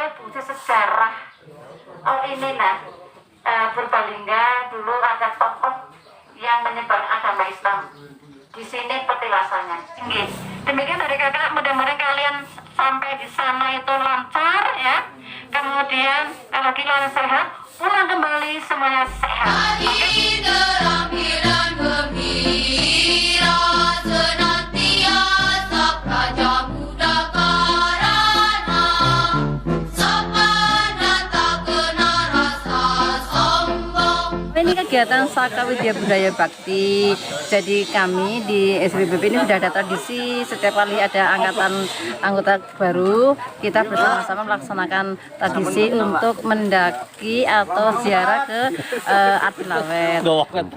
Ibu sejarah ini Purbalingga dulu ada tokoh yang menyebar agama Islam. Di sini petilasannya. Demikian dari kakak, mudah-mudahan kalian sampai di sana itu lancar ya. Kemudian kalau kalian sehat, pulang kembali semuanya sehat. Ini kegiatan Saka Widya Budaya Bakti. Jadi kami di SBBP ini sudah ada tradisi setiap kali ada anggota baru, kita bersama-sama melaksanakan tradisi untuk mendaki atau ziarah ke Adilawet.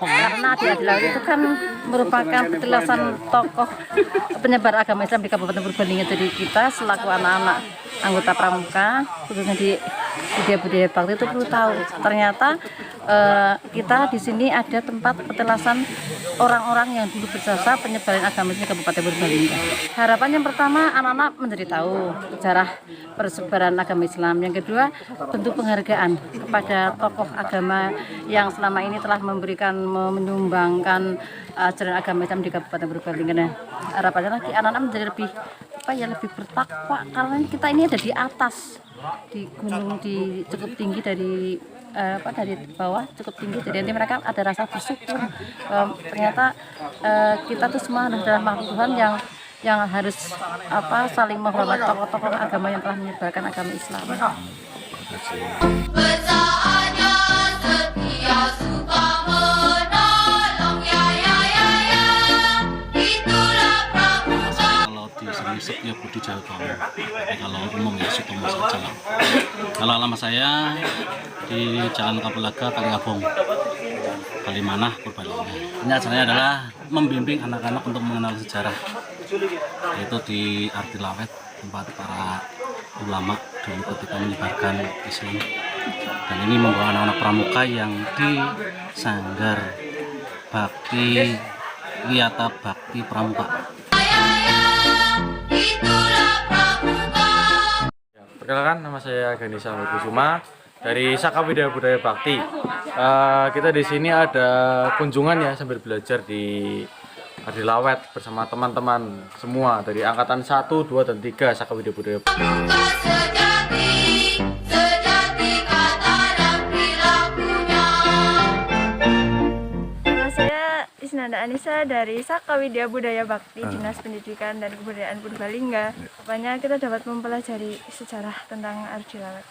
Karena di Adilawet itu kan merupakan petilasan tokoh penyebar agama Islam di Kabupaten Purbalingga. Jadi kita selaku anak-anak anggota pramuka khususnya di Widya Budaya Bakti itu perlu tahu ternyata kita di sini ada tempat petilasan orang-orang yang dulu berjasa penyebaran agama Islam di Kabupaten Purbalingga. Harapan yang pertama, anak-anak menjadi tahu sejarah persebaran agama Islam. Yang kedua, bentuk penghargaan kepada tokoh agama yang selama ini telah menyumbangkan ajaran agama Islam di Kabupaten Purbalingga. Nah, harapannya lagi anak-anak menjadi lebih bertakwa karena kita ini ada di atas, di gunung cukup tinggi dari bawah cukup tinggi, jadi nanti mereka ada rasa bersyukur ternyata kita tuh semua adalah makhluk Tuhan yang harus saling menghormati tokoh-tokoh agama yang telah menyebarkan agama Islam. Setia Budi Jalbangun, kalau umum ya Sutomo saja lah. Kalau alamat saya di Jalan Kapulaga, Kalingabong, Kalimanah, Purbalingga. Ini acaranya adalah membimbing anak-anak untuk mengenal sejarah, yaitu di Adilawet, tempat para ulama dulu ketika menyebarkan Islam. Dan ini membawa anak-anak pramuka yang di Sanggar Bakti Wiyata Bakti Pramuka. Perkenalkan, nama saya Ganesha Kusuma dari Saka Widya Budaya Bakti. Kita di sini ada kunjungan ya sambil belajar di Adilawet bersama teman-teman semua dari angkatan 1, 2, dan 3 Saka Widya Budaya Bakti. Isnanda Anissa dari Saka Widya Budaya Bakti, Dinas Pendidikan dan Kebudayaan Purbalingga. Rupanya kita dapat mempelajari sejarah tentang Adilawet.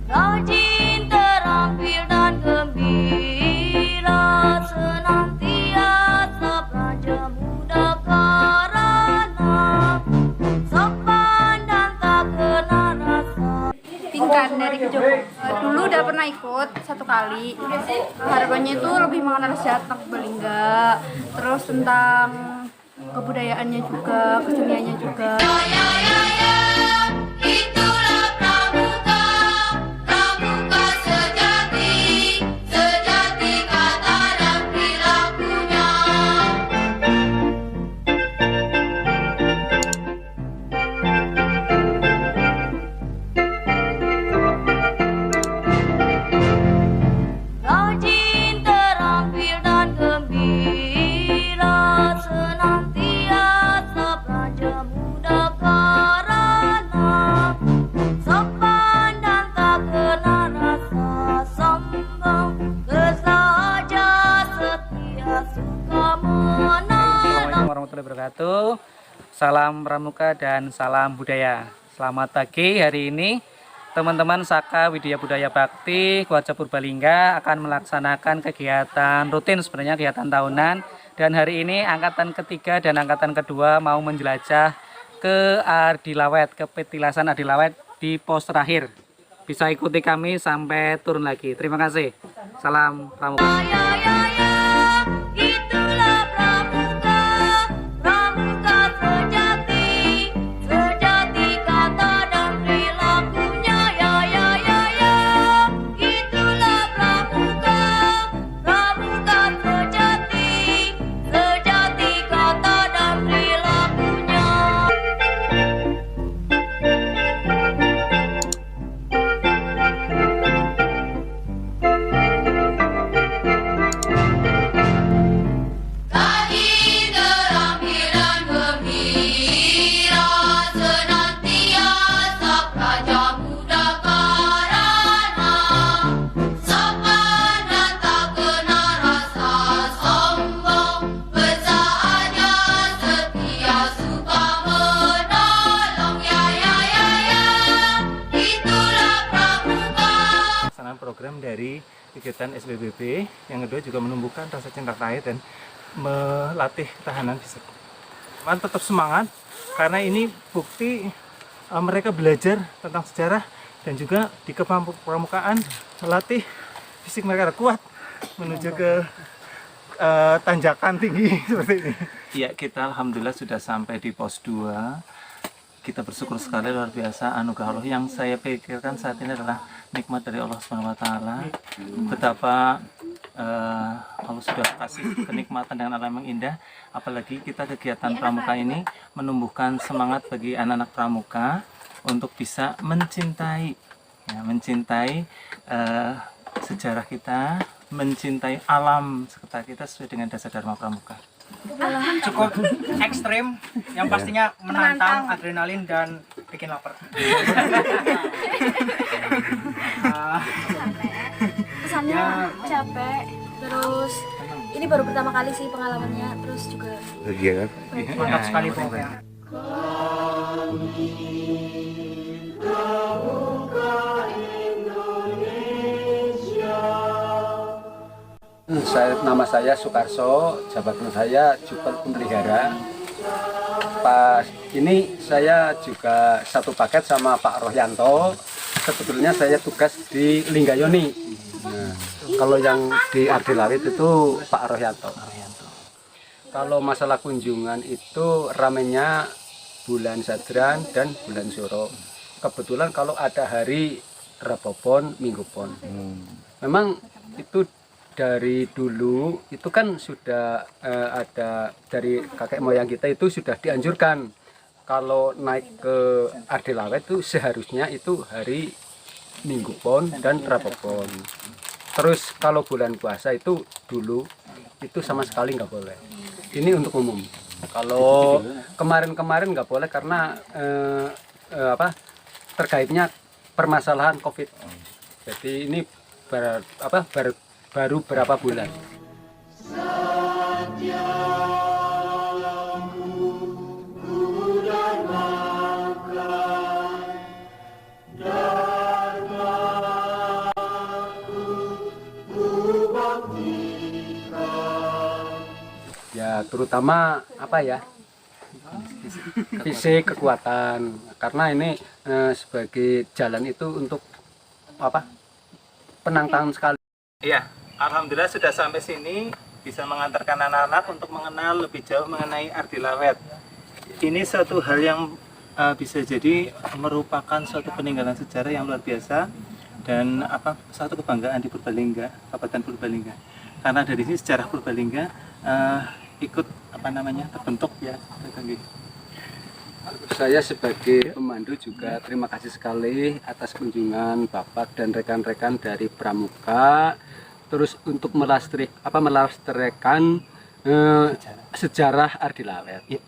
Rajin, terampil dan gembira, senantiasa pelajar muda karena sopan dan tak kenal rasa. Tingkat dari Joko. Dulu udah pernah ikut 1 kali. Harapannya itu lebih mengenal sejarah Purbalingga, terus tentang kebudayaannya juga, keseniannya juga. Salam Pramuka dan salam budaya. Selamat pagi, hari ini teman-teman Saka Widya Budaya Bakti Kuarja Purbalingga akan melaksanakan kegiatan rutin, sebenarnya kegiatan tahunan. Dan hari ini angkatan ketiga dan angkatan kedua mau menjelajah ke Adilawet, ke petilasan Adilawet di pos terakhir. Bisa ikuti kami sampai turun lagi. Terima kasih. Salam Pramuka. dari kegiatan SBBB. Yang kedua juga menumbuhkan rasa cinta tanah air dan melatih ketahanan fisik. Tetap semangat karena ini bukti mereka belajar tentang sejarah dan juga di kepramukaan melatih fisik mereka kuat menuju ke tanjakan tinggi seperti ini. Ya, kita alhamdulillah sudah sampai di pos 2. Kita bersyukur sekali, luar biasa anugerah Allah. Yang saya pikirkan saat ini adalah nikmat dari Allah SWT. Betapa Allah sudah kasih kenikmatan dengan alam yang indah. Apalagi kita kegiatan pramuka ini menumbuhkan semangat bagi anak-anak pramuka untuk bisa mencintai, ya, mencintai sejarah kita, mencintai alam sekitar kita sesuai dengan dasar Dharma Pramuka. Cukup ekstrim, yang pastinya menantang, adrenalin dan bikin lapar. Kesannya capek, terus ini baru pertama kali sih pengalamannya, terus juga Mantap sekali pokoknya. Nama saya Sukarso, jabatan saya Jubir Pemelihara. Pas ini saya juga satu paket sama Pak Rohyanto. Sebetulnya saya tugas di Linggayoni. Nah, kalau yang di Ardilawit itu Pak Rohyanto. Kalau masalah kunjungan itu ramenya bulan Sadran dan bulan Suro. Kebetulan kalau ada hari Rabu Pon, Minggu Pon. Memang itu dari dulu itu kan sudah ada dari kakek moyang kita itu sudah dianjurkan kalau naik ke Ardilawet itu seharusnya itu hari Minggu Pon dan Rabu Pon. Terus kalau bulan puasa itu dulu itu sama sekali nggak boleh. Ini untuk umum. Kalau kemarin-kemarin nggak boleh karena terkaitnya permasalahan COVID. Jadi ini baru berapa bulan. Ya terutama fisik, kekuatan, karena ini sebagai jalan itu untuk penantang sekali. Iya, alhamdulillah sudah sampai sini, bisa mengantarkan anak-anak untuk mengenal lebih jauh mengenai Ardilawet. Ini suatu hal yang bisa jadi merupakan suatu peninggalan sejarah yang luar biasa dan satu kebanggaan di Purbalingga, Kabupaten Purbalingga. Karena dari sini sejarah Purbalingga ikut terbentuk ya. Saya sebagai pemandu juga terima kasih sekali atas kunjungan Bapak dan rekan-rekan dari Pramuka. Terus untuk melestarikan sejarah Ardilawet. Ya,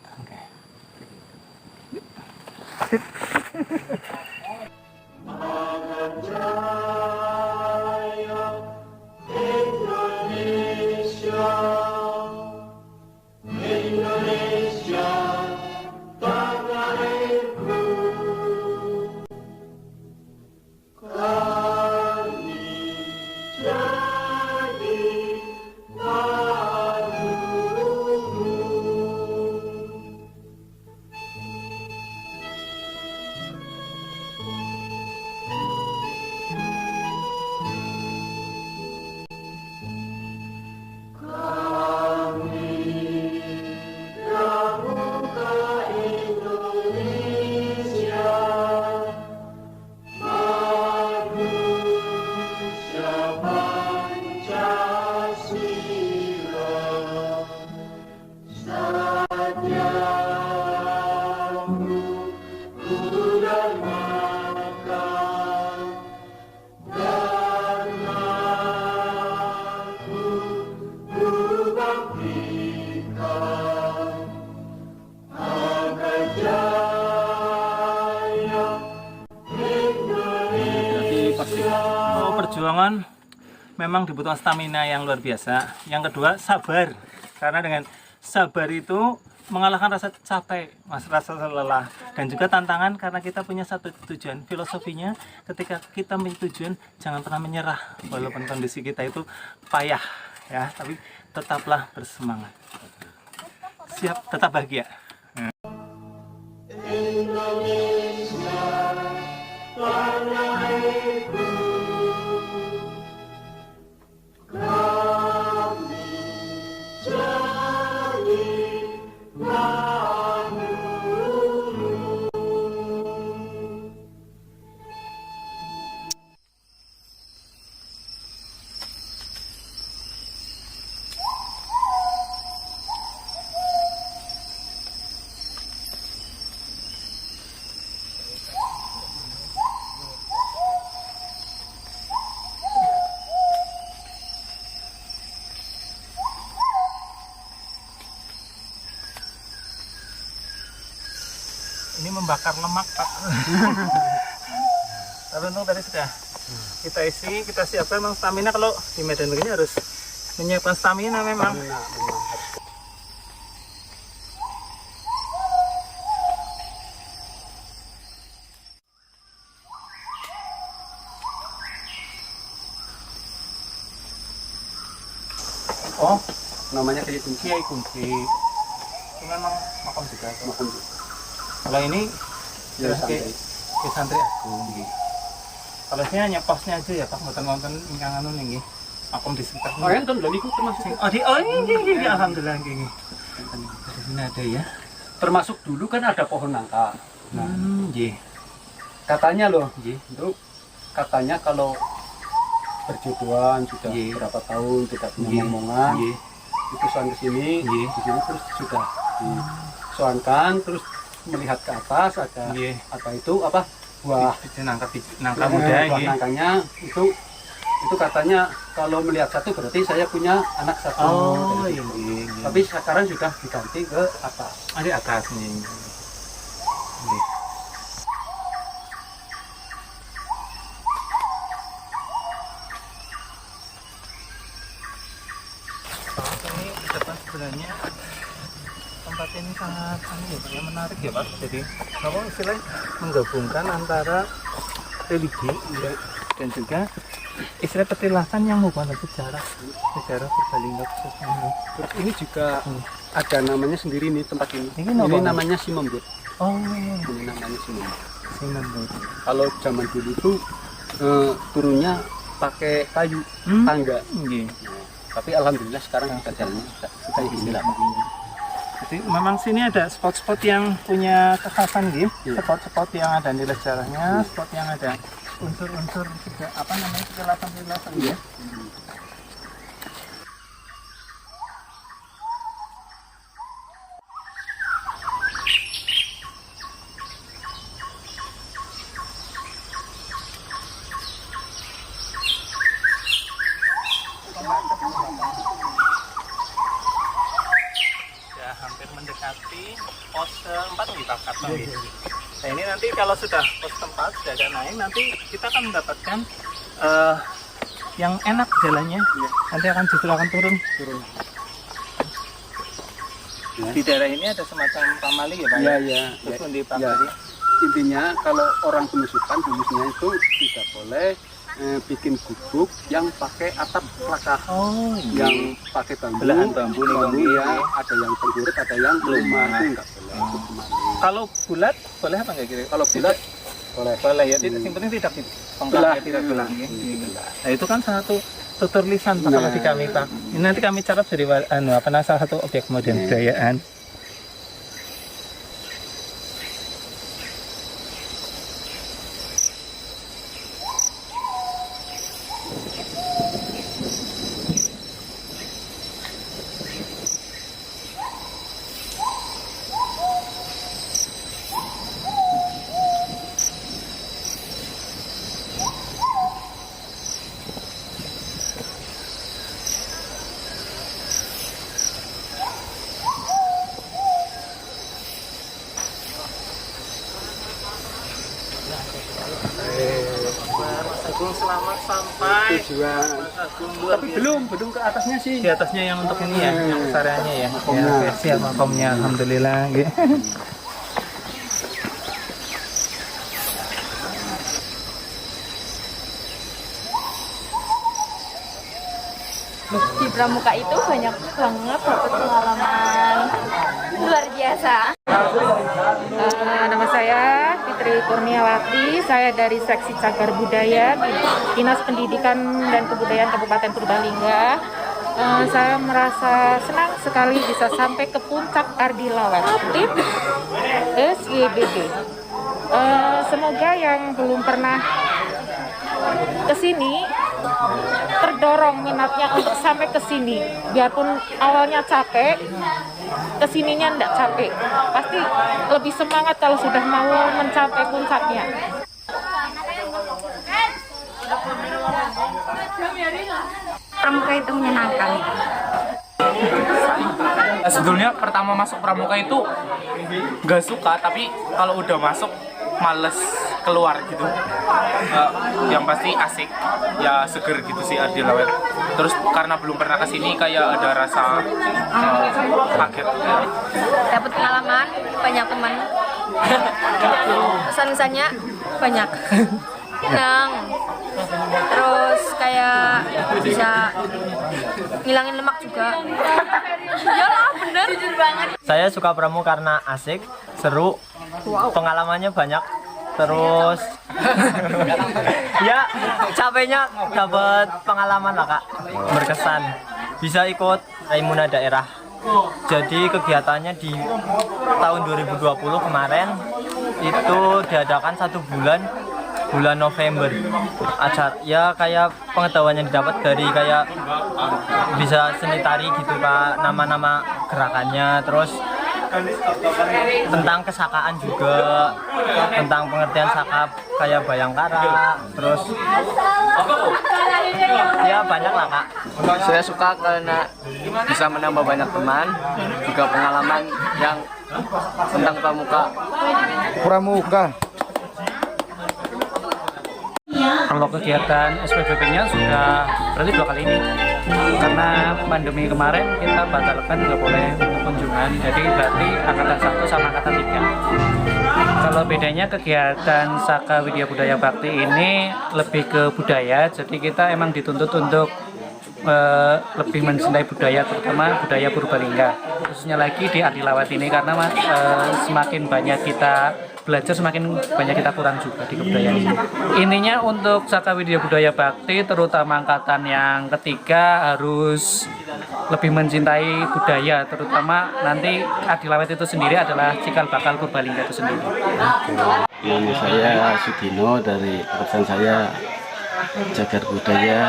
perjuangan memang dibutuhkan stamina yang luar biasa. Yang kedua, sabar. Karena dengan sabar itu mengalahkan rasa capek, rasa lelah, dan juga tantangan karena kita punya satu tujuan. Filosofinya ketika kita punya tujuan, jangan pernah menyerah walaupun kondisi kita itu payah ya, tapi tetaplah bersemangat. Siap, tetap bahagia. Ini membakar lemak, Pak. Tapi untung tadi sudah kita isi, kita siapkan. Memang stamina kalau di medan begini harus menyiapkan stamina memang. Oh, namanya kayak kunci. Kiai Kunci. Ini memang makam juga. Makam juga. Kalau ini Ya, kayak santri agung. Kalau ini hanya posnya aja ya Pak, nonton ingkang anu nggih. Makom di sekitar. Oh, enten lho niku termasuk. Ini alhamdulillah nggih. Di sini ada ya. Termasuk dulu kan ada pohon nangka. Nah, Nggih. katanya loh, Nggih. itu katanya kalau berjodohan sudah Iya. berapa tahun tidak punya Iya. omongan, Nggih. itu soal ke sini, Iya. di sini terus sudah disoankan, terus melihat ke atas ada Iya. apa itu apa buah Nangka muda buah nggih. nangkanya itu katanya kalau melihat satu berarti saya punya anak satu. Oh, Dari iya. situ. Nggih. Tapi sekarang sudah diganti ke atas. Di atas nih. Nggih. Ini depan sebenarnya tempat ini sangat menarik ya Pak. Jadi apa istilahnya menggabungkan antara religi dan juga istilah petilasan yang merupakan sejarah Purbalingga khususnya ini. Terus ini juga ada namanya sendiri nih tempat ini. Ini namanya Simembut. Oh, Ini namanya Simembut. Simembut. Kalau zaman dulu itu turunnya pakai kayu tangga. Nggih. Tapi alhamdulillah sekarang kita jalan kita istilah. Jadi memang sini ada spot-spot yang punya kekhasan gitu, spot-spot yang ada nilai sejarahnya, spot yang ada unsur-unsur juga apa namanya petilasan ya. Sudah hampir mendekati pos keempat nih Pak Karno. Nah ini nanti kalau sudah pos keempat sudah ada naik, nanti kita akan mendapatkan yang enak jalannya. Nanti akan justru akan turun. Di daerah ini ada semacam pamali ya Pak? Iya, iya. Terus di Pak Ya. tadi. Intinya kalau orang penusukan dulunya itu tidak boleh bikin gubuk yang pakai atap pelakah. Oh, Yang pakai bambu, Belahan bambu nih, ya, ada yang tergurut, ada yang lumah, itu enggak boleh. Itu kembali. Kalau bulat boleh apa enggak kira? Kalau bulat boleh. Boleh ya, yang penting tidak Belah. tidak belah. Nah itu kan satu tutur lisan Pak kalau di kami Pak. Ini nanti kami catat jadi salah satu objek modern budayaan. Agung selamat sampai tujuan. tapi belum ke atasnya sih. Di atasnya yang untuk ini ya, yang areanya ya. Ya, siap makomnya alhamdulillah nggih. Di Pramuka itu banyak banget dapat pengalaman luar biasa. Nama saya Fitri Kurniawati, saya dari Seksi Cagar Budaya Dinas Pendidikan dan Kebudayaan Kabupaten Purbalingga. Saya merasa senang sekali bisa sampai ke puncak Ardilawet tim SYBB. Semoga yang belum pernah ke sini terdorong minatnya untuk sampai ke sini, biarpun awalnya capek, kesininya enggak capek, pasti lebih semangat kalau sudah mau mencapai puncaknya. Pramuka itu menyenangkan. Sebetulnya pertama masuk Pramuka itu nggak suka, tapi kalau udah masuk males keluar gitu. Yang pasti asik, ya seger gitu sih Ardilawet. Terus karena belum pernah kesini kayak ada rasa kaget. Dapat pengalaman, banyak teman. Kesan-kesannya banyak. Senang. Terus kayak bisa ngilangin lemak juga. Iyalah, bener. Jujur banget. Saya suka Pramuka karena asik, seru, pengalamannya banyak. Terus ya capeknya dapat pengalaman lah Kak, berkesan. Bisa ikut Raimuna daerah. Jadi kegiatannya di tahun 2020 kemarin itu diadakan 1 bulan November. Acara ya kayak pengetahuan yang didapat dari kayak bisa seni tari gitu Kak, nama-nama gerakannya, terus tentang kesakaan juga, tentang pengertian saka kayak bayangkara, terus ya banyak lah Kak. Saya suka karena bisa menambah banyak teman, juga pengalaman yang tentang pramuka. Kalau kegiatan SPBB-nya sudah berarti 2 kali ini, karena pandemi kemarin kita batalkan, nggak boleh kunjungan, jadi berarti angkatan 1 sama angkatan 3. Kalau bedanya kegiatan Saka Widya Budaya Bakti ini lebih ke budaya, jadi kita emang dituntut untuk lebih mencintai budaya, terutama budaya Purbalingga, khususnya lagi di Ardilawet ini, karena semakin banyak kita belajar semakin banyak kita kurang juga di kebudayaan ini. Intinya untuk Saka Widya Budaya Bakti terutama angkatan yang ketiga harus lebih mencintai budaya, terutama nanti Ardilawet itu sendiri adalah cikal bakal Purbalingga itu sendiri. Nama saya Sudino, dari pekerjaan saya Cagar Budaya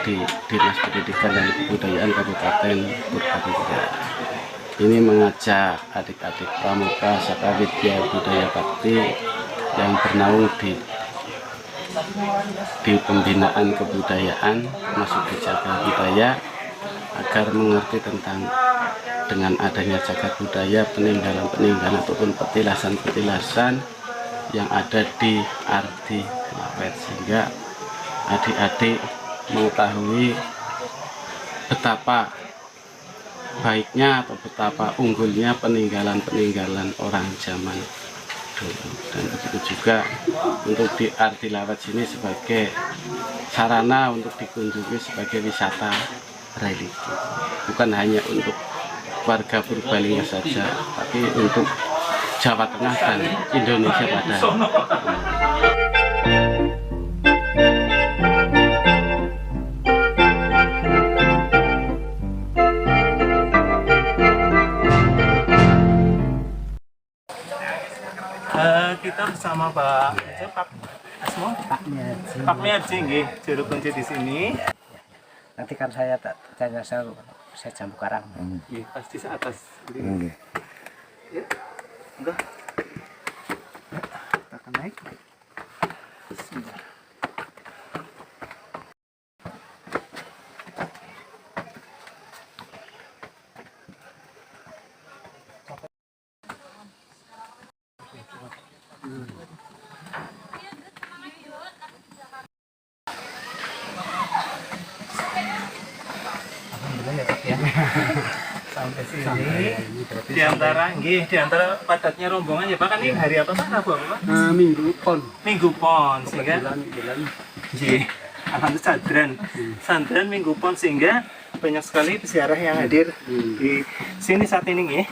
di Dinas Pendidikan dan Kebudayaan Kabupaten Purbalingga. Ini mengajak adik-adik pramuka Saka Widya Budaya Bakti yang bernaung di pembinaan kebudayaan masuk di Cagar Budaya agar mengerti tentang dengan adanya Cagar Budaya peninggalan-peninggalan ataupun petilasan-petilasan yang ada di Ardilawet, sehingga adik-adik mengetahui betapa baiknya atau betapa unggulnya peninggalan-peninggalan orang zaman dulu. Dan begitu juga untuk di Ardilawet sini sebagai sarana untuk dikunjungi sebagai wisata religi, bukan hanya untuk warga Purbalingga saja, tapi untuk Jawa Tengah dan Indonesia pada kita bersama Pak Miarji nggih, juru kunci di sini. Nanti kan saya jambu karang. Nggih, pasti di atas. Nggih. Ya. Enggak. Kita akan naik. Bismillah. ke sini. Di antara padatnya rombongan ya Pak, kan ini hari apa Pak? Rabu apa Pak? Minggu Pon. Minggu Pon, sehingga nggih, alhamdulillah santren Minggu Pon, sehingga banyak sekali peziarah yang hadir di sini saat ini nggih.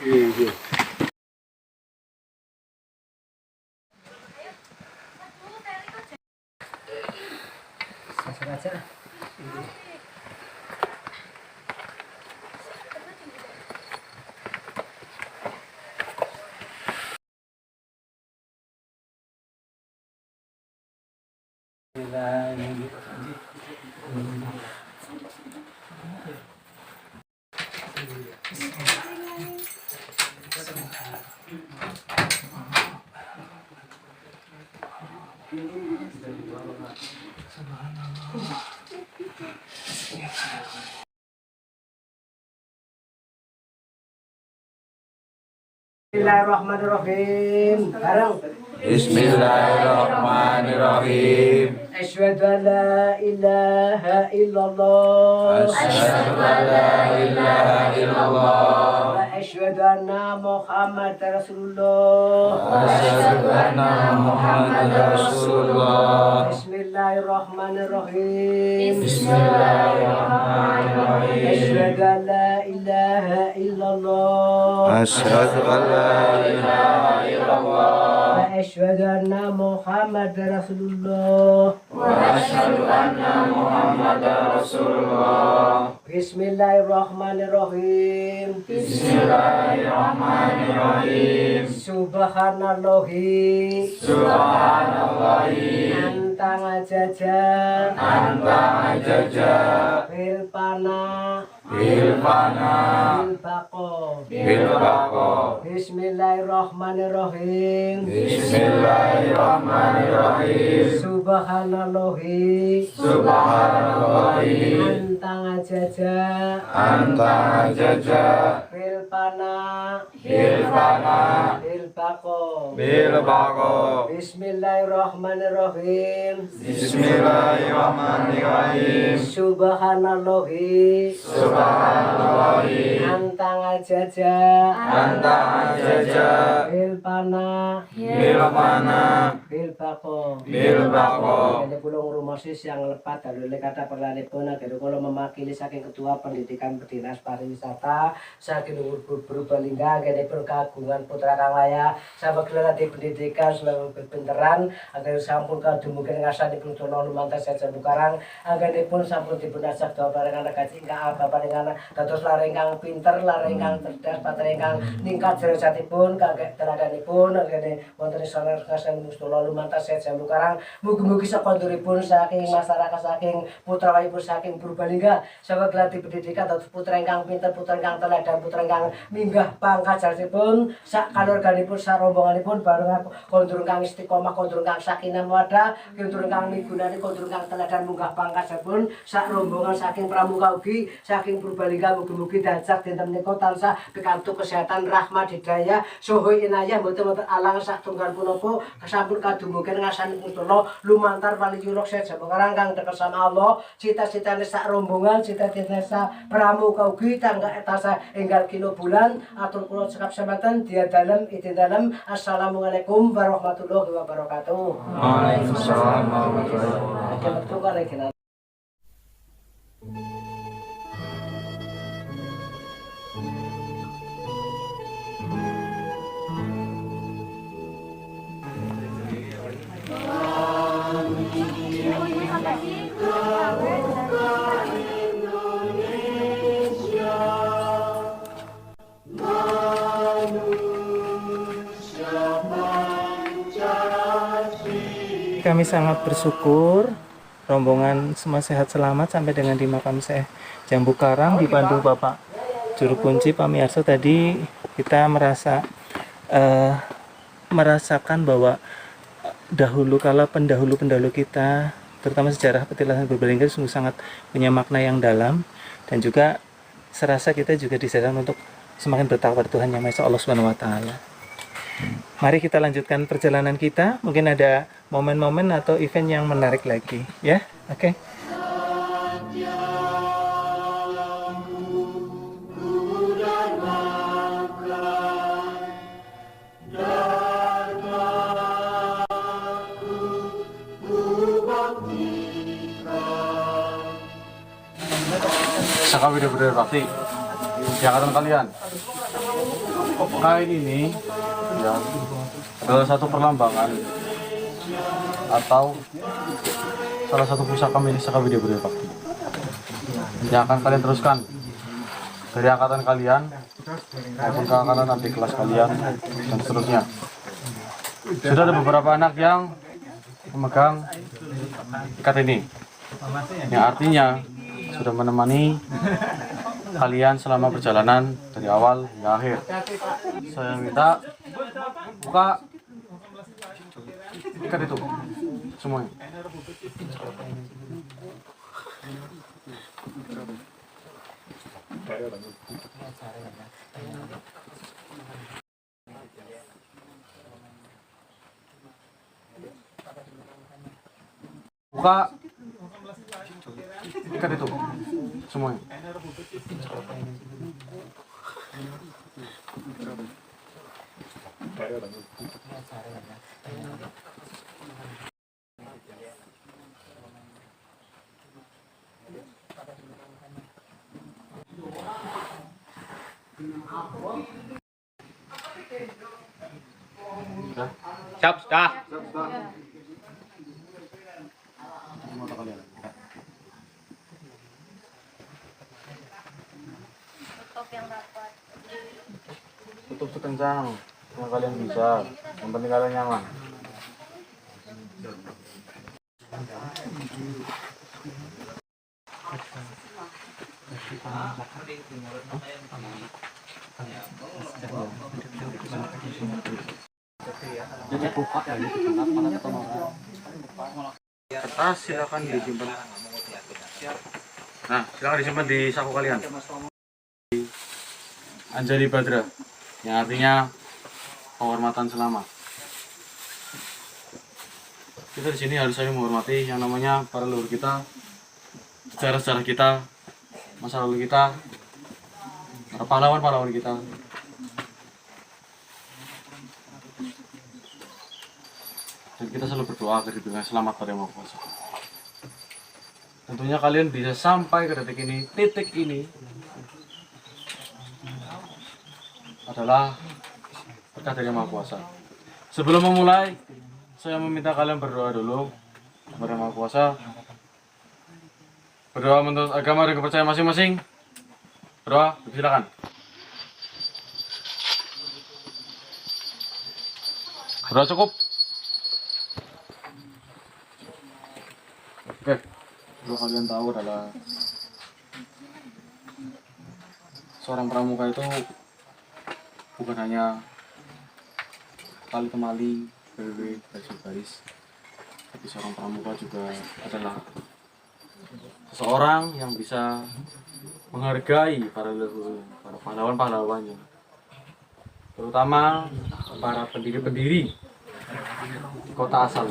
Bismillahirrahmanirrahim. Bareng. Bismillahirrahmanirrahim. Asyhadu an la ilaha illallah. Asyhadu an la ilaha illallah. Wa asyhadu anna Muhammadar Rasulullah. Asyhadu anna Muhammadar Rasulullah. Bismillahirrahmanirrahim. Bismillahirrahmanirrahim. Asyhadu an la ilaha illallah. Asyhadu an la ilaha illallah. Wa asyhadu anna Muhammadar Rasulullah. Wa asyhadu anna Muhammadar Rasulullah. Bismillahirrahmanirrahim. Bismillahirrahmanirrahim. Subhanallahi. Subhanallahi. Antang ajaja. Antang ajaja. Bilpana. Bilpana. Bilbako. Bilbako. Bismillahirrahmanirrahim. Bismillahirrahmanirrahim. Subhanallahi. Subhanallahi. Antang ajaja. Antang ajaja. Bilpana. Bilpana. Bilbako. Bilbako. Bismillahirrahmanirrahim. Bismillahirrahmanirrahim. Subhanallahi. Subhanallahi. Antang ajaja. Antang ajaja. Bilpana. Bilpana. Bilbako. Bilbako. Ini pulung rumosis yang lepat dari kata perlanipun agar kalau memakili saking Ketua Pendidikan Dinas Pariwisata saking Purbalingga gede kagungan putra kang laya sama kelelati pendidikan selalu berbenteran agar sampun kadumuken ngasanipun tono lumantar saja bukarang agar dipun sampun dipun ajak doa bareng anak kaji ingkang bapak dengan dados lareng kang pinter lareng kang cerdas patra ingkang ningkat derajatipun kagek teladanipun agar wonten salar ngasan mustola lumantar saja bukarang mugi-mugi sakonduripun saking masyarakat saking putra wayipun saking Purbalingga sama kelelati pendidikan dados putra ingkang pinter putra ingkang teladan putra ingkang minggah pangkat jasipun sak kalorganipun sak rombonganipun bareng kondur kang istiqomah kondur kang sakinah mawaddah kondur kang migunani kondur kang teladan munggah pangkat jasipun sak rombongan saking pramuka ugi saking Purbalingga mugi-mugi dajak dinten menika tansah pikantuk kesehatan rahmat hidayah saha inayah mboten alang sak tunggal punapa sampun kadumuken ngasanipun kula lumantar paliyura saja pengarang kang dekel sama Allah cita-citane sak rombongan cita-citane sak pramuka ugi tangga etasa enggal kilo bulan atur kula cekap sampeyan dia dalam izin dalam. Assalamualaikum warahmatullahi wabarakatuh. Waalaikumsalam warahmatullahi wabarakatuh. Kami sangat bersyukur rombongan semua sehat selamat sampai dengan di makam Syekh Jambu Karang dipandu Bapak Juru Kunci Pamiarso. Tadi kita merasakan bahwa dahulu kala pendahulu kita terutama sejarah petilasan Purbalingga sungguh sangat punya makna yang dalam dan juga serasa kita juga disadarkan untuk semakin bertakwa Tuhan Yang Maha Esa Allah Subhanahu wa taala. Mari kita lanjutkan perjalanan kita. Mungkin ada momen-momen atau event yang menarik lagi, ya. Oke. Okay. Saka Widya Budaya Bakti di angkatan kalian. Kain ini ya adalah satu perlambangan atau salah satu pusaka milik Saka Widya Budaya Bakti yang akan kalian teruskan dari angkatan kalian maupun ke angkatan adik kelas kalian dan seterusnya. Sudah ada beberapa anak yang memegang ikat ini, yang artinya sudah menemani kalian selama perjalanan dari awal hingga akhir. Saya minta buka ikat itu semuanya. Buka ikat itu semuanya. Siap, sudah. Tutup sekencang yang kalian bisa, yang penting kalian nyaman. Kertas silakan disimpan. Nah, silakan disimpan di saku kalian. Anjali Badra, yang artinya penghormatan selama. Kita di sini harus saling menghormati yang namanya para leluhur kita, sejarah-sejarah kita, masa lalu kita, para pahlawan-pahlawan kita. Dan kita selalu berdoa agar diberikan selamat pada Yang Maha Kuasa. Tentunya kalian bisa sampai ke detik ini, titik ini adalah berkah dari Yang Maha Kuasa. Sebelum memulai, saya meminta kalian berdoa dulu kepada Yang Maha Kuasa. Berdoa menurut agama dan kepercayaan masing-masing. Berdoa, silakan. Berdoa cukup. Oke, kalau kalian tahu adalah seorang pramuka itu bukan hanya tali temali, baris, tapi seorang pramuka juga adalah seseorang yang bisa menghargai para leluhur, para pahlawan-pahlawannya, terutama para pendiri-pendiri kota asal.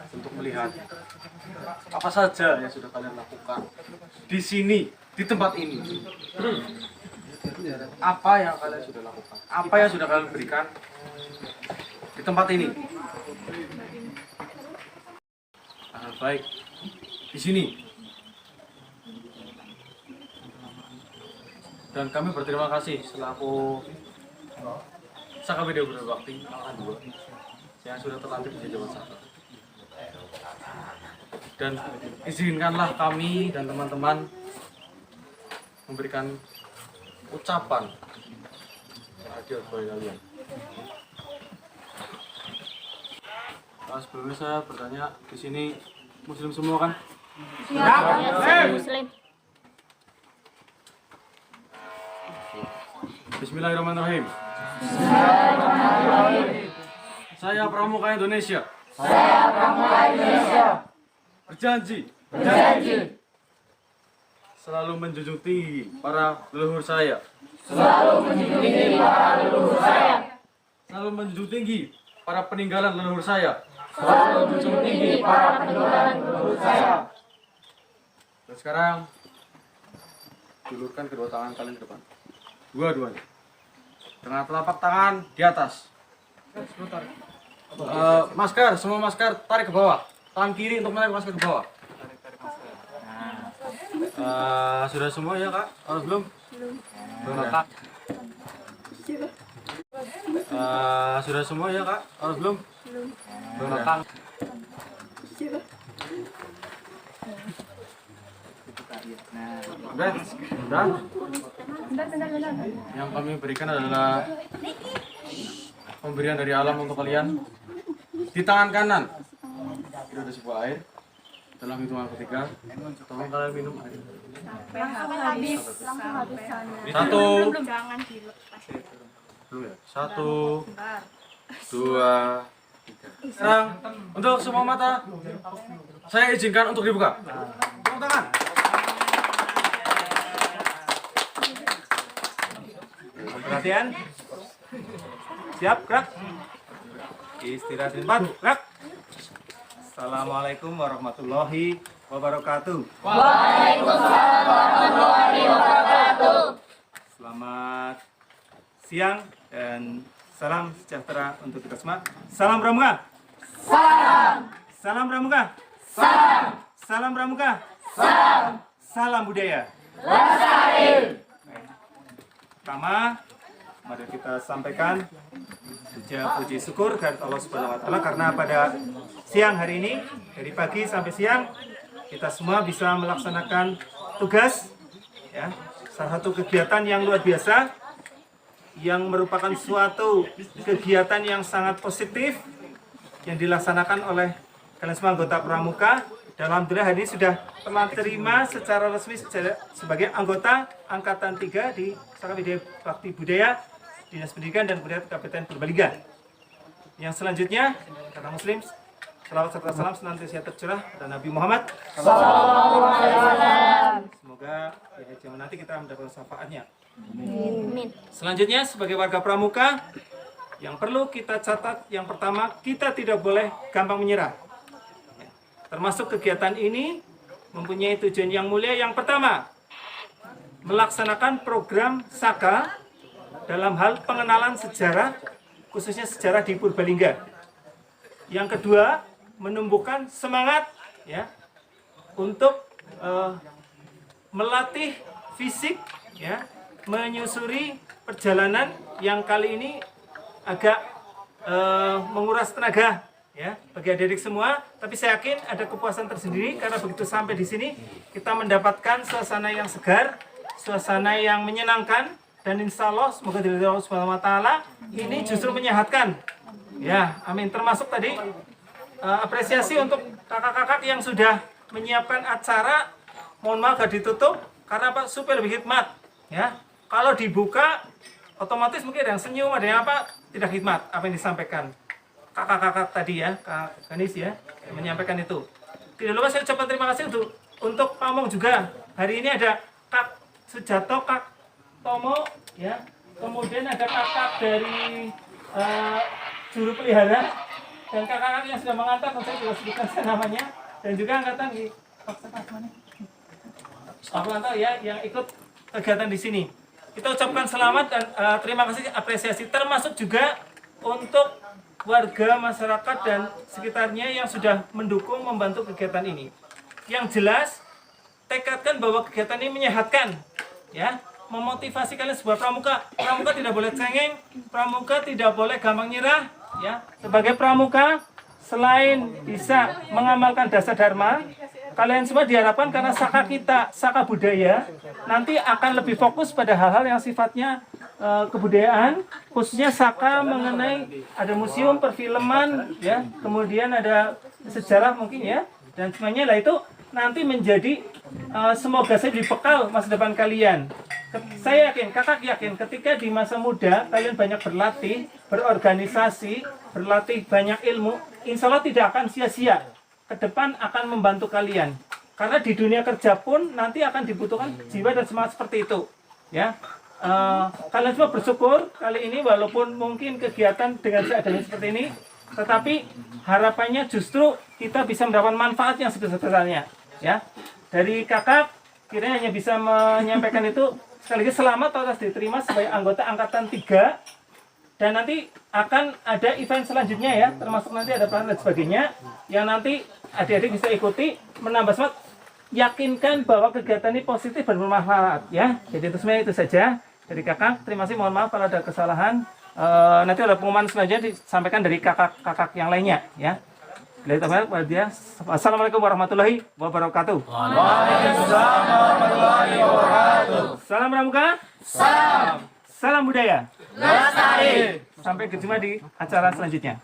Untuk melihat apa saja yang sudah kalian lakukan di sini, di tempat ini. Apa yang kalian sudah lakukan? Apa yang sudah kalian berikan di tempat ini? Hal baik di sini. Dan kami berterima kasih selaku Saka Widya Budaya Bakti Angkatan 2 yang sudah terlatih di Jawa Saka. Dan izinkanlah kami dan teman-teman memberikan ucapan hadiah kepada kalian. Nah, sebelumnya saya bertanya, di sini Muslim semua kan? Muslim. Bismillahirrahmanirrahim. Saya Pramuka Indonesia. Berjanji. Selalu menjunjung tinggi para leluhur saya. Selalu menjunjung tinggi para peninggalan leluhur saya. Dan sekarang julurkan kedua tangan kalian ke depan. Dua-duanya. Dengan telapak tangan di atas. Sebentar. Masker, semua masker tarik ke bawah. Tangan kiri untuk menarik masker ke bawah. Sudah semua ya kak? Belum? Belum kak? Sudah semua ya kak? Belum? Belum kak? Udah? Yang kami berikan adalah pemberian dari alam untuk kalian. Di tangan kanan itu ada sebuah air. Dalam hitungan ketiga, tolong kalian minum air. Satu. Jangan dilepas. Belum ya? 1, 2, 3. Sekarang untuk semua mata saya izinkan untuk dibuka. Tepuk tangan. Perhatian. Siap, gerak. Istirahat di tempat, gerak. Assalamualaikum warahmatullahi wabarakatuh. Waalaikumsalam warahmatullahi wabarakatuh. Selamat siang dan salam sejahtera untuk kita semua. Salam Pramuka. Salam. Salam Pramuka. Salam. Salam Pramuka. Salam. Salam budaya. Lestari. Pertama, mari kita sampaikan puji syukur kepada Allah Subhanahu wa taala karena pada siang hari ini dari pagi sampai siang kita semua bisa melaksanakan tugas ya. Salah satu kegiatan yang luar biasa yang merupakan suatu kegiatan yang sangat positif yang dilaksanakan oleh kalian semua anggota Pramuka. Dan alhamdulillah hari ini sudah telah terima secara resmi sebagai anggota Angkatan 3 di Saka Widya Bakti Budaya Dinas Pendidikan dan Kebudayaan Kabupaten Purbalingga. Yang selanjutnya, kata Muslim, selawat serta salam senantiasa tercurah pada Nabi Muhammad. Semoga di haji nanti kita mendapatkan syafaatnya. Amin. Selanjutnya, sebagai warga Pramuka, yang perlu kita catat, yang pertama, kita tidak boleh gampang menyerah. Termasuk kegiatan ini mempunyai tujuan yang mulia. Yang pertama, melaksanakan program Saka dalam hal pengenalan sejarah, khususnya sejarah di Purbalingga. Yang kedua, menumbuhkan semangat ya untuk melatih fisik ya, menyusuri perjalanan yang kali ini agak menguras tenaga ya bagi adik-adik semua, tapi saya yakin ada kepuasan tersendiri karena begitu sampai di sini kita mendapatkan suasana yang segar, suasana yang menyenangkan, dan insya Allah semoga dari Allah Subhanahu wa taala ini justru menyehatkan. Ya, amin. Termasuk tadi apresiasi untuk kakak-kakak yang sudah menyiapkan acara. Mohon maaf gak ditutup karena apa? Supaya lebih hikmat. Ya, kalau dibuka otomatis mungkin ada yang senyum, ada yang apa? Tidak hikmat apa yang disampaikan kakak-kakak tadi ya, Kak Ganis ya, menyampaikan itu. Tidak lupa saya ucapkan terima kasih untuk Pamong juga. Hari ini ada Kak Sujato, Kak Tomo, ya. Kemudian ada kakak dari juru pelihara dan kakak-kakak yang sudah mengantar, saya juga sebutkan namanya, dan juga angkatan di Pak ya yang ikut kegiatan di sini. Kita ucapkan selamat dan terima kasih, apresiasi, termasuk juga untuk warga masyarakat dan sekitarnya yang sudah mendukung membantu kegiatan ini. Yang jelas, tekadkan bahwa kegiatan ini menyehatkan, ya, memotivasi kalian sebuah pramuka. Pramuka tidak boleh cengeng, pramuka tidak boleh gampang nyerah, ya. Sebagai pramuka, selain bisa mengamalkan dasar dharma, kalian semua diharapkan karena saka kita, saka budaya, nanti akan lebih fokus pada hal-hal yang sifatnya kebudayaan, khususnya saka mengenai ada museum, perfilman, ya, kemudian ada sejarah mungkin ya, dan semuanya lah itu nanti menjadi semoga saya dibekal masa depan kalian. Saya yakin, kakak yakin ketika di masa muda kalian banyak berlatih, berorganisasi, berlatih banyak ilmu, insya Allah tidak akan sia-sia. Ke depan akan membantu kalian. Karena di dunia kerja pun nanti akan dibutuhkan jiwa dan semangat seperti itu. Ya, kalian semua bersyukur kali ini walaupun mungkin kegiatan dengan seadanya seperti ini, tetapi harapannya justru kita bisa mendapatkan manfaat yang sebesar-besarnya. Ya, dari kakak kiranya hanya bisa menyampaikan itu. Sekali lagi selamat atas diterima sebagai anggota angkatan 3 Dan nanti akan ada event selanjutnya ya, termasuk nanti ada pelatihan dan sebagainya yang nanti adik-adik bisa ikuti, menambah semangat, yakinkan bahwa kegiatan ini positif dan bermanfaat ya. Jadi itu sebenarnya itu saja dari kakak. Terima kasih, mohon maaf kalau ada kesalahan. Nanti ada pengumuman selanjutnya disampaikan dari kakak-kakak yang lainnya ya. Assalamualaikum warahmatullahi wabarakatuh. Waalaikumsalam warahmatullahi wabarakatuh. Salam pramuka. Salam budaya. Lestari. Sampai berjumpa di acara selanjutnya.